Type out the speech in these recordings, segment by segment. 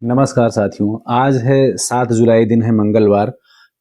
नमस्कार साथियों। आज है 7 जुलाई, दिन है मंगलवार।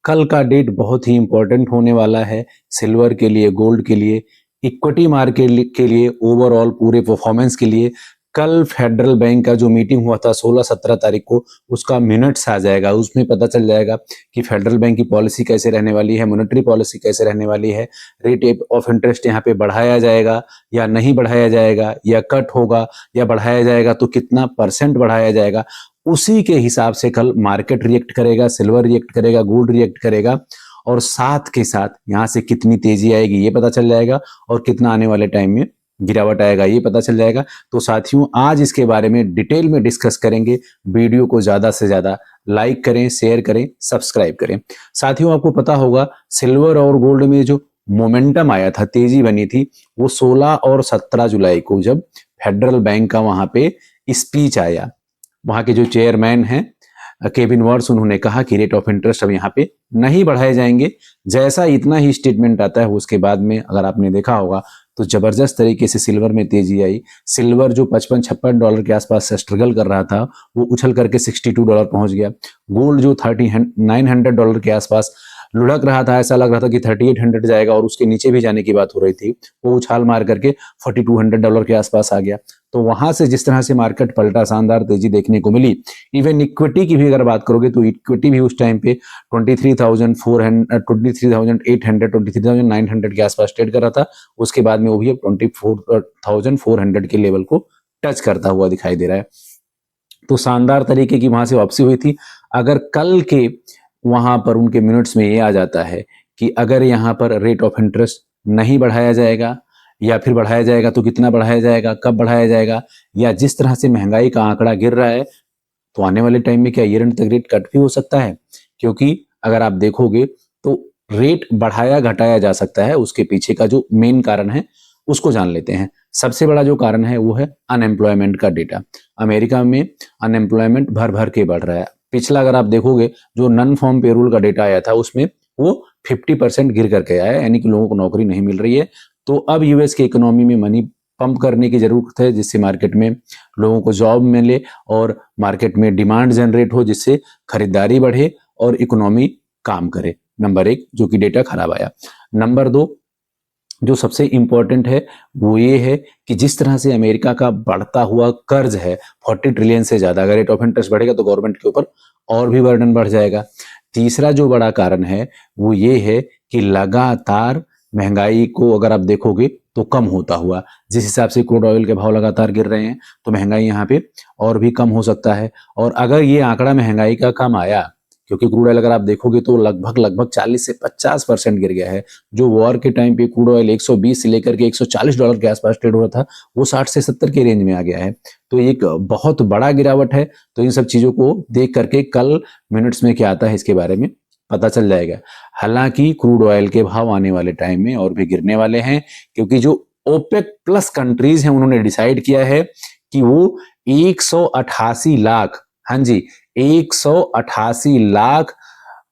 कल का डेट बहुत ही इम्पोर्टेंट होने वाला है सिल्वर के लिए, गोल्ड के लिए, इक्विटी मार्केट के लिए, ओवरऑल पूरे परफॉर्मेंस के लिए। कल फेडरल बैंक का जो मीटिंग हुआ था 16-17 तारीख को, उसका मिनट्स आ जाएगा। उसमें पता चल जाएगा कि फेडरल बैंक की पॉलिसी कैसे रहने वाली है, मॉनेटरी पॉलिसी कैसे रहने वाली है, रेट ऑफ इंटरेस्ट यहाँ पे बढ़ाया जाएगा या नहीं बढ़ाया जाएगा, या कट होगा, या बढ़ाया जाएगा तो कितना परसेंट बढ़ाया जाएगा। उसी के हिसाब से कल मार्केट रिएक्ट करेगा, सिल्वर रिएक्ट करेगा, गोल्ड रिएक्ट करेगा, और साथ के साथ यहाँ से कितनी तेजी आएगी ये पता चल जाएगा, और कितना आने वाले टाइम में गिरावट आएगा ये पता चल जाएगा। तो साथियों, आज इसके बारे में डिटेल में डिस्कस करेंगे। वीडियो को ज्यादा से ज्यादा लाइक करें, शेयर करें, सब्सक्राइब करें। साथियों, आपको पता होगा सिल्वर और गोल्ड में जो मोमेंटम आया था, तेजी बनी थी, वो 16 और 17 जुलाई को जब फेडरल बैंक का वहां पे स्पीच आया। वहां के जो चेयरमैन हैं केविन वॉर्स, उन्होंने कहा कि रेट ऑफ इंटरेस्ट अब यहाँ पे नहीं बढ़ाए जाएंगे। जैसा इतना ही स्टेटमेंट आता है, उसके बाद में अगर आपने देखा होगा तो जबरदस्त तरीके से सिल्वर में तेजी आई। सिल्वर जो 55-56 डॉलर के आसपास स्ट्रगल कर रहा था, वो उछल करके $62 पहुंच गया। गोल्ड जो $3900 के आसपास लुढ़क रहा था, ऐसा लग रहा था कि 3800 जाएगा और उसके नीचे भी जाने की बात हो रही थी, वो उछाल मार करके $4200 के आसपास आ गया। तो वहां से जिस तरह से मार्केट पलटा, शानदार तेजी देखने को मिली। इवन इक्विटी की भी अगर बात करोगे तो इक्विटी भी उस टाइम पे 23,400, 23,800, 23,900 के आसपास ट्रेड कर रहा था। उसके बाद में वो भी अब 24,400 के लेवल को टच करता हुआ दिखाई दे रहा है। तो शानदार तरीके की वहां से वापसी हुई थी। अगर कल के वहां पर उनके मिनट्स में ये आ जाता है कि अगर यहाँ पर रेट ऑफ इंटरेस्ट नहीं बढ़ाया जाएगा, या फिर बढ़ाया जाएगा तो कितना बढ़ाया जाएगा, कब बढ़ाया जाएगा, या जिस तरह से महंगाई का आंकड़ा गिर रहा है, तो आने वाले टाइम में क्या ईयर एंड तक रेट कट भी हो सकता है। क्योंकि अगर आप देखोगे तो रेट बढ़ाया घटाया जा सकता है, उसके पीछे का जो मेन कारण है उसको जान लेते हैं। सबसे बड़ा जो कारण है वो है अनएम्प्लॉयमेंट का डेटा। अमेरिका में अनएम्प्लॉयमेंट भर भर के बढ़ रहा है। पिछला अगर आप देखोगे जो नॉन फॉर्म पेरोल का डेटा आया था, उसमें वो 50% गिर करके आया है, यानी कि लोगों को नौकरी नहीं मिल रही है। तो अब यूएस की इकोनॉमी में मनी पंप करने की जरूरत है, जिससे मार्केट में लोगों को जॉब मिले और मार्केट में डिमांड जनरेट हो, जिससे खरीदारी बढ़े और इकोनॉमी काम करे। नंबर एक, जो कि डेटा खराब आया। नंबर दो, जो सबसे इंपॉर्टेंट है वो ये है कि जिस तरह से अमेरिका का बढ़ता हुआ कर्ज है 40 ट्रिलियन से ज्यादा, अगर रेट ऑफ इंटरेस्ट बढ़ेगा तो गवर्नमेंट के ऊपर और भी बर्डन बढ़ जाएगा। तीसरा जो बड़ा कारण है वो ये है कि लगातार महंगाई को अगर आप देखोगे तो कम होता हुआ, जिस हिसाब से क्रूड ऑयल के भाव लगातार गिर रहे हैं, तो महंगाई यहाँ पे और भी कम हो सकता है। और अगर ये आंकड़ा महंगाई का कम आया, क्योंकि क्रूड ऑयल अगर आप देखोगे तो लगभग 40 से 50% गिर गया है। जो वॉर के टाइम पे क्रूड ऑयल 120 से लेकर के $140 के आसपास ट्रेड हो रहा था, वो 60 से 70 के रेंज में आ गया है। तो एक बहुत बड़ा गिरावट है। तो इन सब चीजों को देख करके कल मिनट्स में क्या आता है इसके बारे में पता चल जाएगा। हालांकि क्रूड ऑयल के भाव आने वाले टाइम में और भी गिरने वाले हैं, क्योंकि जो ओपेक प्लस कंट्रीज हैं उन्होंने डिसाइड किया है कि वो 188 लाख, हाँ जी, 188 lakh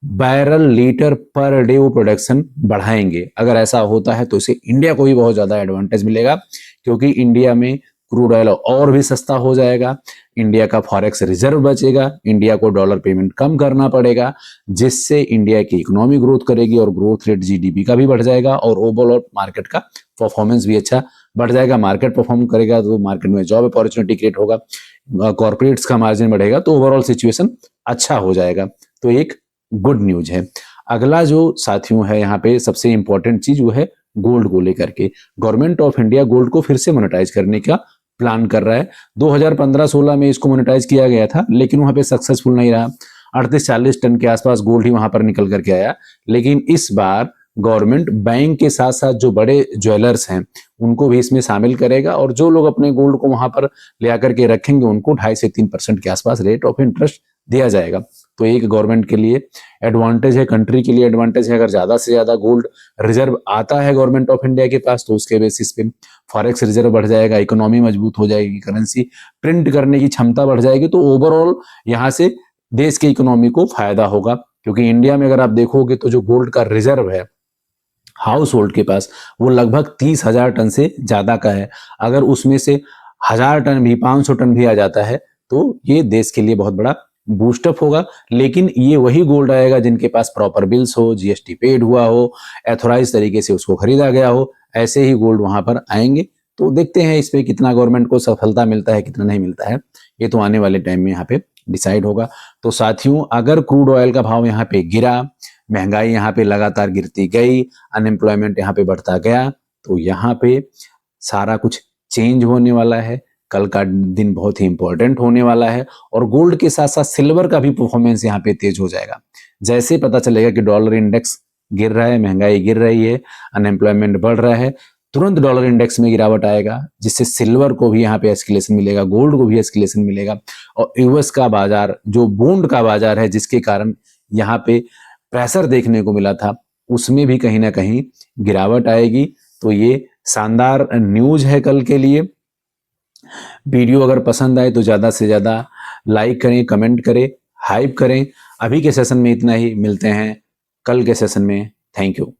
barrel litre per day वो प्रोडक्शन बढ़ाएंगे। अगर ऐसा होता है तो इसे इंडिया को भी बहुत ज्यादा एडवांटेज मिलेगा, क्योंकि इंडिया में क्रूड ऑयल और भी सस्ता हो जाएगा, इंडिया का फॉरेक्स रिजर्व बचेगा, इंडिया को डॉलर पेमेंट कम करना पड़ेगा, जिससे इंडिया की इकोनॉमी ग्रोथ करेगी और ग्रोथ रेट जीडीपी का भी बढ़ जाएगा और ओवरऑल मार्केट का परफॉर्मेंस भी अच्छा बढ़ जाएगा। मार्केट परफॉर्म करेगा तो मार्केट में जॉब अपॉर्चुनिटी क्रिएट होगा, कॉर्पोरेट्स का मार्जिन बढ़ेगा, तो ओवरऑल सिचुएशन अच्छा हो जाएगा। तो एक गुड न्यूज है। अगला जो साथियों है यहाँ पे सबसे इंपॉर्टेंट चीज वो है गोल्ड को लेकर के। गवर्नमेंट ऑफ इंडिया गोल्ड को फिर से मोनेटाइज करने का प्लान कर रहा है। 2015-16 में इसको मोनेटाइज किया गया था, लेकिन वहां पे सक्सेसफुल नहीं रहा। 38-40 टन के आसपास गोल्ड ही वहां पर निकल करके आया। लेकिन इस बार गवर्नमेंट बैंक के साथ साथ जो बड़े ज्वेलर्स हैं उनको भी इसमें शामिल करेगा, और जो लोग अपने गोल्ड को वहां पर ले आकर के रखेंगे उनको 2.5 से 3% के आसपास रेट ऑफ इंटरेस्ट दिया जाएगा। तो एक गवर्नमेंट के लिए एडवांटेज है, कंट्री के लिए एडवांटेज है। अगर ज्यादा से ज्यादा गोल्ड रिजर्व आता है गवर्नमेंट ऑफ इंडिया के पास, तो उसके बेसिस पे फॉरेक्स रिजर्व बढ़ जाएगा, इकोनॉमी मजबूत हो जाएगी, करेंसी प्रिंट करने की क्षमता बढ़ जाएगी। तो ओवरऑल यहाँ से देश की इकोनॉमी को फायदा होगा, क्योंकि इंडिया में अगर आप देखोगे तो जो गोल्ड का रिजर्व है हाउस होल्ड के पास, वो लगभग 30,000 टन से ज्यादा का है। अगर उसमें से 1000 टन भी, 500 टन भी आ जाता है तो ये देश के लिए बहुत बड़ा बूस्टअप होगा। लेकिन ये वही गोल्ड आएगा जिनके पास प्रॉपर बिल्स हो, जीएसटी पेड हुआ हो, एथोराइज तरीके से उसको खरीदा गया हो, ऐसे ही गोल्ड वहां पर आएंगे। तो देखते हैं इस पे कितना गवर्नमेंट को सफलता मिलता है, कितना नहीं मिलता है, ये तो आने वाले टाइम में यहाँ पे डिसाइड होगा। तो साथियों, अगर क्रूड ऑयल का भाव यहाँ पे गिरा, महंगाई यहाँ पे लगातार गिरती गई, अनएम्प्लॉयमेंट यहाँ पे बढ़ता गया, तो यहाँ पे सारा कुछ चेंज होने वाला है। कल का दिन बहुत ही इंपॉर्टेंट होने वाला है और गोल्ड के साथ साथ सिल्वर का भी परफॉर्मेंस यहाँ पे तेज हो जाएगा। जैसे पता चलेगा कि डॉलर इंडेक्स गिर रहा है, महंगाई गिर रही है, अनएम्प्लॉयमेंट बढ़ रहा है, तुरंत डॉलर इंडेक्स में गिरावट आएगा, जिससे सिल्वर को भी यहाँ पे एस्केलेशन मिलेगा, गोल्ड को भी एस्केलेशन मिलेगा। और यूएस का बाजार, जो बॉन्ड का बाजार है, जिसके कारण यहाँ पे प्रेशर देखने को मिला था, उसमें भी कहीं ना कहीं गिरावट आएगी। तो ये शानदार न्यूज है कल के लिए। वीडियो अगर पसंद आए तो ज़्यादा से ज़्यादा लाइक करें, कमेंट करें, हाइप करें। अभी के सेशन में इतना ही, मिलते हैं कल के सेशन में। Thank you.